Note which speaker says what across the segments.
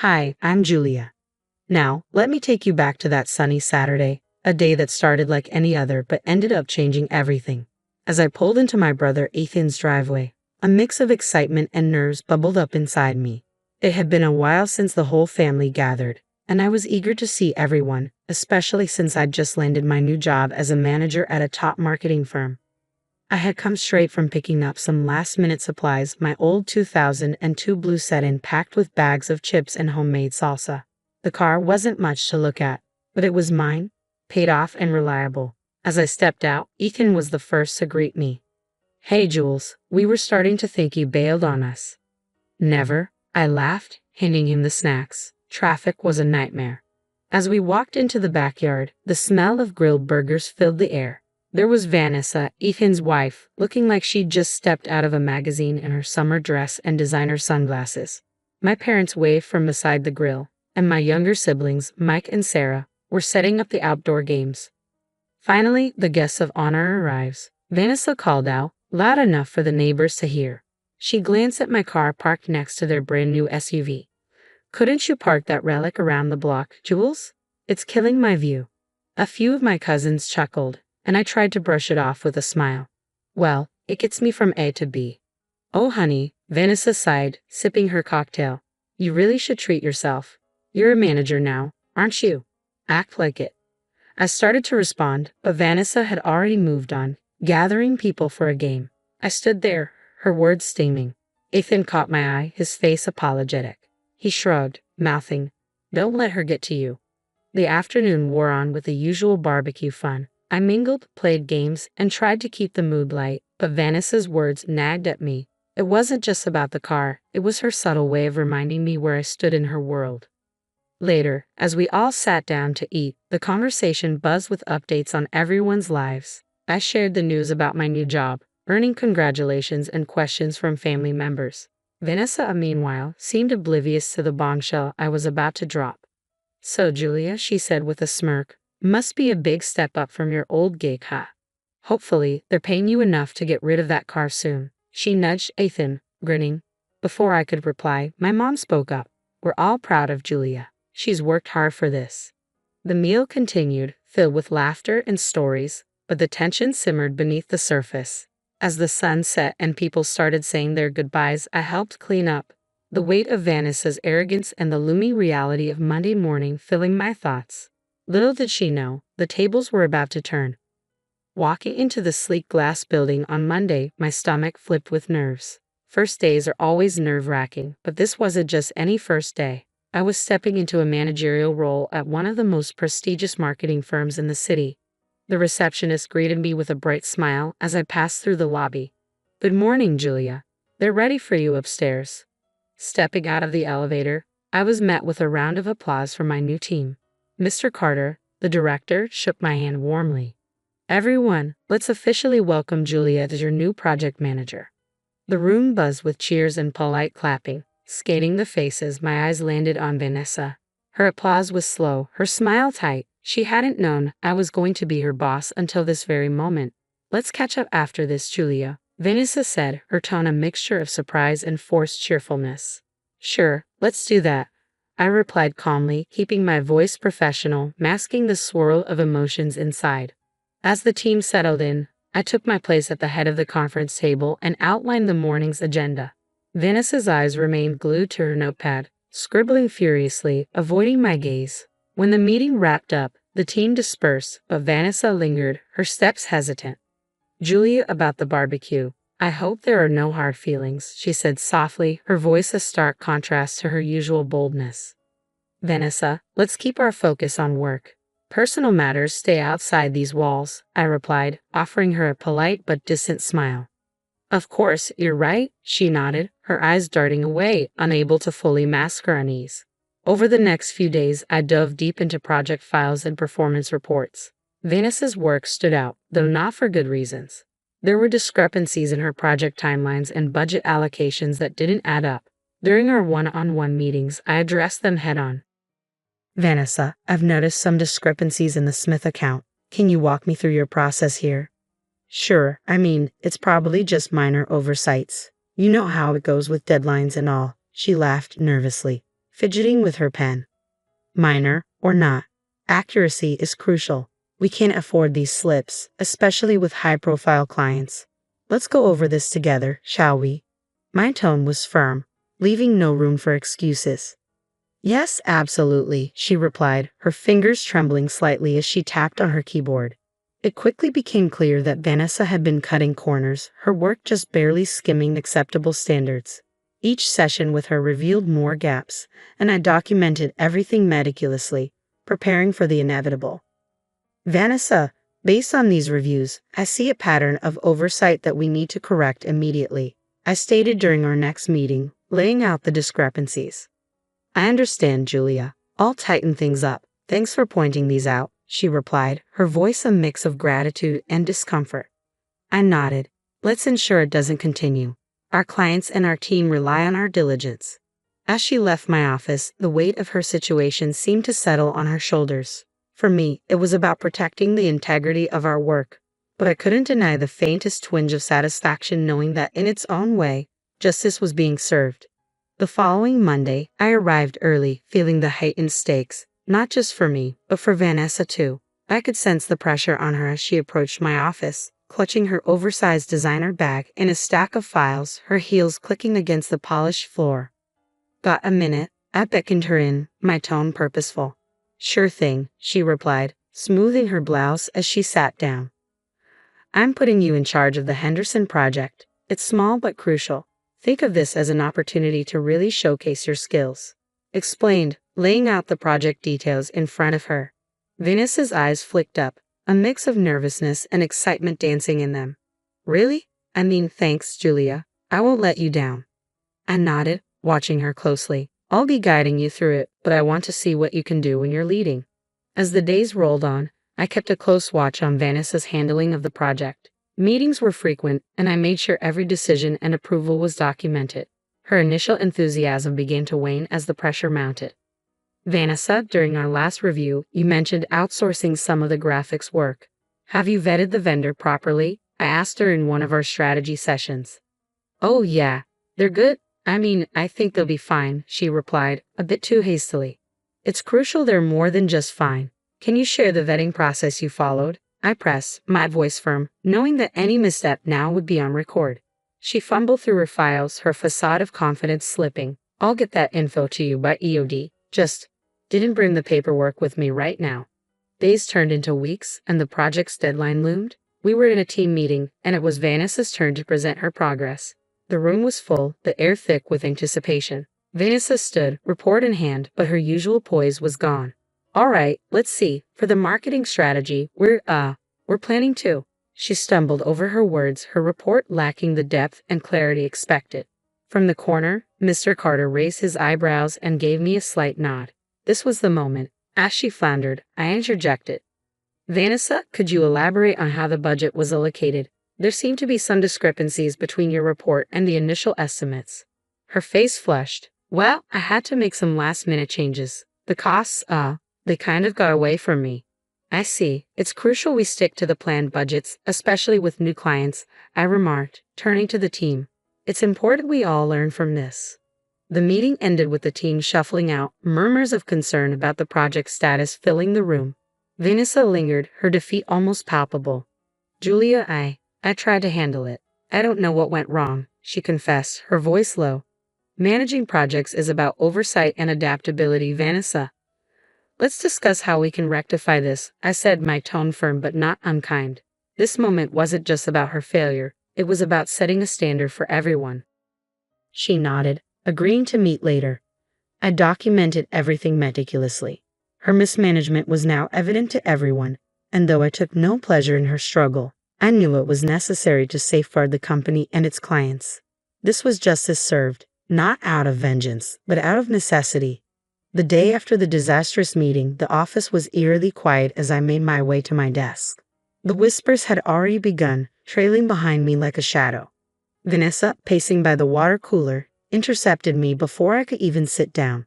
Speaker 1: Hi, I'm Julia. Now, let me take you back to that sunny Saturday, a day that started like any other but ended up changing everything. As I pulled into my brother Ethan's driveway, a mix of excitement and nerves bubbled up inside me. It had been a while since the whole family gathered, and I was eager to see everyone, especially since I'd just landed my new job as a manager at a top marketing firm. I had come straight from picking up some last-minute supplies, my old 2002 blue sedan packed with bags of chips and homemade salsa. The car wasn't much to look at, but it was mine, paid off and reliable. As I stepped out, Ethan was the first to greet me. "Hey Jules, we were starting to think you bailed on us." "Never," I laughed, handing him the snacks. Traffic was a nightmare. As we walked into the backyard, the smell of grilled burgers filled the air. There was Vanessa, Ethan's wife, looking like she'd just stepped out of a magazine in her summer dress and designer sunglasses. My parents waved from beside the grill, and my younger siblings, Mike and Sarah, were setting up the outdoor games. Finally, the guest of honor arrives. Vanessa called out, loud enough for the neighbors to hear. She glanced at my car parked next to their brand new SUV. "Couldn't you park that relic around the block, Jules? It's killing my view." A few of my cousins chuckled, and I tried to brush it off with a smile. "Well, it gets me from A to B." "Oh honey," Vanessa sighed, sipping her cocktail. "You really should treat yourself. You're a manager now, aren't you? Act like it." I started to respond, but Vanessa had already moved on, gathering people for a game. I stood there, her words stinging. Ethan caught my eye, his face apologetic. He shrugged, mouthing, "Don't let her get to you." The afternoon wore on with the usual barbecue fun. I mingled, played games, and tried to keep the mood light, but Vanessa's words nagged at me. It wasn't just about the car, it was her subtle way of reminding me where I stood in her world. Later, as we all sat down to eat, the conversation buzzed with updates on everyone's lives. I shared the news about my new job, earning congratulations and questions from family members. Vanessa, meanwhile, seemed oblivious to the bombshell I was about to drop. "So, Julia," she said with a smirk, "must be a big step up from your old gig, huh? Hopefully, they're paying you enough to get rid of that car soon." She nudged Ethan, grinning. Before I could reply, my mom spoke up. "We're all proud of Julia. She's worked hard for this." The meal continued, filled with laughter and stories, but the tension simmered beneath the surface. As the sun set and people started saying their goodbyes, I helped clean up, the weight of Vanessa's arrogance and the looming reality of Monday morning filling my thoughts. Little did she know, the tables were about to turn. Walking into the sleek glass building on Monday, my stomach flipped with nerves. First days are always nerve-wracking, but this wasn't just any first day. I was stepping into a managerial role at one of the most prestigious marketing firms in the city. The receptionist greeted me with a bright smile as I passed through the lobby. "Good morning, Julia. They're ready for you upstairs." Stepping out of the elevator, I was met with a round of applause from my new team. Mr. Carter, the director, shook my hand warmly. "Everyone, let's officially welcome Julia as your new project manager." The room buzzed with cheers and polite clapping. Scanning the faces, my eyes landed on Vanessa. Her applause was slow, her smile tight. She hadn't known I was going to be her boss until this very moment. "Let's catch up after this, Julia," Vanessa said, her tone a mixture of surprise and forced cheerfulness. "Sure, let's do that," I replied calmly, keeping my voice professional, masking the swirl of emotions inside. As the team settled in, I took my place at the head of the conference table and outlined the morning's agenda. Vanessa's eyes remained glued to her notepad, scribbling furiously, avoiding my gaze. When the meeting wrapped up, the team dispersed, but Vanessa lingered, her steps hesitant. "Julia, about the barbecue. I hope there are no hard feelings," she said softly, her voice a stark contrast to her usual boldness. "Vanessa, let's keep our focus on work. Personal matters stay outside these walls," I replied, offering her a polite but distant smile. "Of course, you're right," she nodded, her eyes darting away, unable to fully mask her unease. Over the next few days, I dove deep into project files and performance reports. Vanessa's work stood out, though not for good reasons. There were discrepancies in her project timelines and budget allocations that didn't add up. During our one-on-one meetings, I addressed them head-on. "Vanessa, I've noticed some discrepancies in the Smith account. Can you walk me through your process here?" "Sure, it's probably just minor oversights. You know how it goes with deadlines and all," she laughed nervously. fidgeting with her pen. Minor or not, accuracy is crucial. We can't afford these slips, especially with high-profile clients. Let's go over this together, shall we? My tone was firm, leaving no room for excuses. Yes, absolutely, she replied, her fingers trembling slightly as she tapped on her keyboard. It quickly became clear that Vanessa had been cutting corners, her work just barely skimming acceptable standards. Each session with her revealed more gaps, and I documented everything meticulously, preparing for the inevitable. Vanessa, based on these reviews, I see a pattern of oversight that we need to correct immediately, I stated during our next meeting, laying out the discrepancies. I understand, Julia. I'll tighten things up. Thanks for pointing these out, she replied, her voice a mix of gratitude and discomfort. I nodded. Let's ensure it doesn't continue. Our clients and our team rely on our diligence. As she left my office, the weight of her situation seemed to settle on her shoulders. For me, it was about protecting the integrity of our work, but I couldn't deny the faintest twinge of satisfaction knowing that in its own way, justice was being served. The following Monday, I arrived early, feeling the heightened stakes, not just for me, but for Vanessa too. I could sense the pressure on her as she approached my office, clutching her oversized designer bag and a stack of files, her heels clicking against the polished floor. Got a minute? I beckoned her in, my tone purposeful. Sure thing, she replied, smoothing her blouse as she sat down. I'm putting you in charge of the Henderson project. It's small but crucial. Think of this as an opportunity to really showcase your skills. Explained, laying out the project details in front of her. Vanessa's eyes flicked up, a mix of nervousness and excitement dancing in them. Really? I mean, thanks, Julia. I won't let you down. I nodded, watching her closely. I'll be guiding you through it, but I want to see what you can do when you're leading. As the days rolled on, I kept a close watch on Vanessa's handling of the project. Meetings were frequent, and I made sure every decision and approval was documented. Her initial enthusiasm began to wane as the pressure mounted. Vanessa, during our last review, you mentioned outsourcing some of the graphics work. Have you vetted the vendor properly? I asked her in one of our strategy sessions. Oh yeah, they're good. I think they'll be fine, she replied, a bit too hastily. It's crucial they're more than just fine. Can you share the vetting process you followed? I pressed, my voice firm, knowing that any misstep now would be on record. She fumbled through her files, her facade of confidence slipping. I'll get that info to you by EOD. Just didn't bring the paperwork with me right now. Days turned into weeks, and the project's deadline loomed. We were in a team meeting, and it was Vanessa's turn to present her progress. The room was full, the air thick with anticipation. Vanessa stood, report in hand, but her usual poise was gone. All right, let's see. For the marketing strategy, we're planning to. She stumbled over her words, her report lacking the depth and clarity expected. From the corner, Mr. Carter raised his eyebrows and gave me a slight nod. This was the moment. As she floundered, I interjected. Vanessa, could you elaborate on how the budget was allocated? There seemed to be some discrepancies between your report and the initial estimates. Her face flushed. Well, I had to make some last-minute changes. The costs, they kind of got away from me. I see. It's crucial we stick to the planned budgets, especially with new clients, I remarked, turning to the team. It's important we all learn from this. The meeting ended with the team shuffling out, murmurs of concern about the project status filling the room. Vanessa lingered, her defeat almost palpable. Julia, I tried to handle it. I don't know what went wrong, she confessed, her voice low. Managing projects is about oversight and adaptability, Vanessa. Let's discuss how we can rectify this, I said, my tone firm but not unkind. This moment wasn't just about her failure, it was about setting a standard for everyone. She nodded, agreeing to meet later. I documented everything meticulously. Her mismanagement was now evident to everyone, and though I took no pleasure in her struggle, I knew it was necessary to safeguard the company and its clients. This was justice served, not out of vengeance, but out of necessity. The day after the disastrous meeting, the office was eerily quiet as I made my way to my desk. The whispers had already begun, trailing behind me like a shadow. Vanessa, pacing by the water cooler, intercepted me before I could even sit down.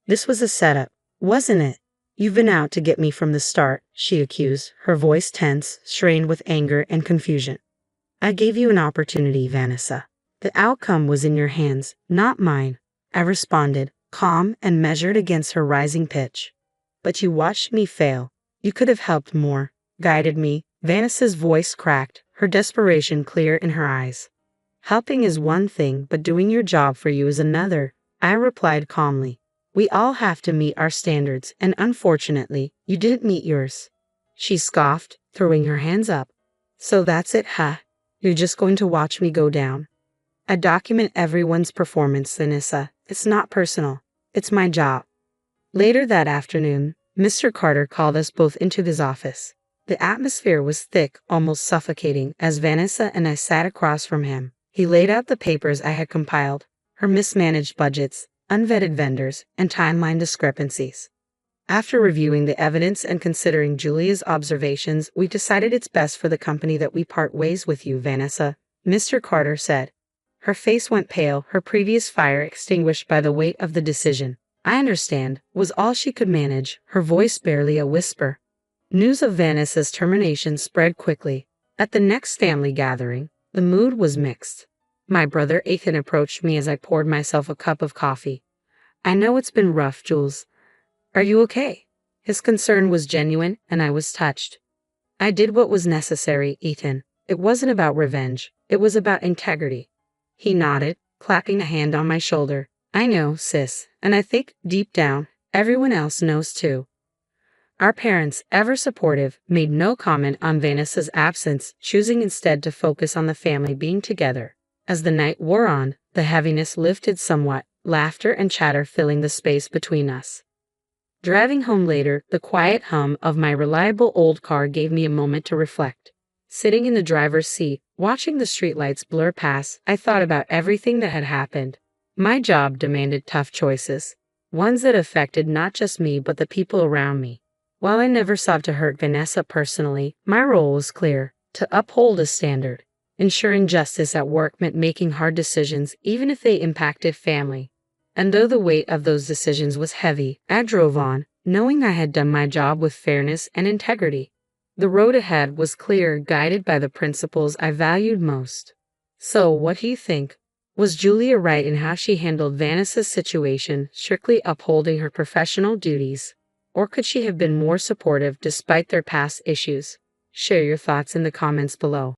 Speaker 1: This was a setup, wasn't it? You've been out to get me from the start, she accused, her voice tense, strained with anger and confusion. I gave you an opportunity, Vanessa. The outcome was in your hands, not mine, I responded, calm and measured against her rising pitch. But you watched me fail. You could have helped more, guided me. Vanessa's voice cracked, her desperation clear in her eyes. Helping is one thing, but doing your job for you is another, I replied calmly. We all have to meet our standards, and unfortunately, you didn't meet yours. She scoffed, throwing her hands up. So that's it, huh? You're just going to watch me go down? I document everyone's performance, Vanessa. It's not personal. It's my job. Later that afternoon, Mr. Carter called us both into his office. The atmosphere was thick, almost suffocating, as Vanessa and I sat across from him. He laid out the papers I had compiled, her mismanaged budgets, unvetted vendors, and timeline discrepancies. After reviewing the evidence and considering Julia's observations, we decided it's best for the company that we part ways with you, Vanessa, Mr. Carter said. Her face went pale, her previous fire extinguished by the weight of the decision. I understand, was all she could manage, her voice barely a whisper. News of Vanessa's termination spread quickly. At the next family gathering, the mood was mixed. My brother Ethan approached me as I poured myself a cup of coffee. I know it's been rough, Jules. Are you okay? His concern was genuine, and I was touched. I did what was necessary, Ethan. It wasn't about revenge. It was about integrity. He nodded, clapping a hand on my shoulder. I know, sis, and I think, deep down, everyone else knows too. Our parents, ever supportive, made no comment on Vanessa's absence, choosing instead to focus on the family being together. As the night wore on, the heaviness lifted somewhat, laughter and chatter filling the space between us. Driving home later, the quiet hum of my reliable old car gave me a moment to reflect. Sitting in the driver's seat, watching the streetlights blur past, I thought about everything that had happened. My job demanded tough choices, ones that affected not just me but the people around me. While I never sought to hurt Vanessa personally, my role was clear: to uphold a standard. Ensuring justice at work meant making hard decisions, even if they impacted family. And though the weight of those decisions was heavy, I drove on, knowing I had done my job with fairness and integrity. The road ahead was clear, guided by the principles I valued most. So, what do you think? Was Julia right in how she handled Vanessa's situation, strictly upholding her professional duties? Or could she have been more supportive despite their past issues? Share your thoughts in the comments below.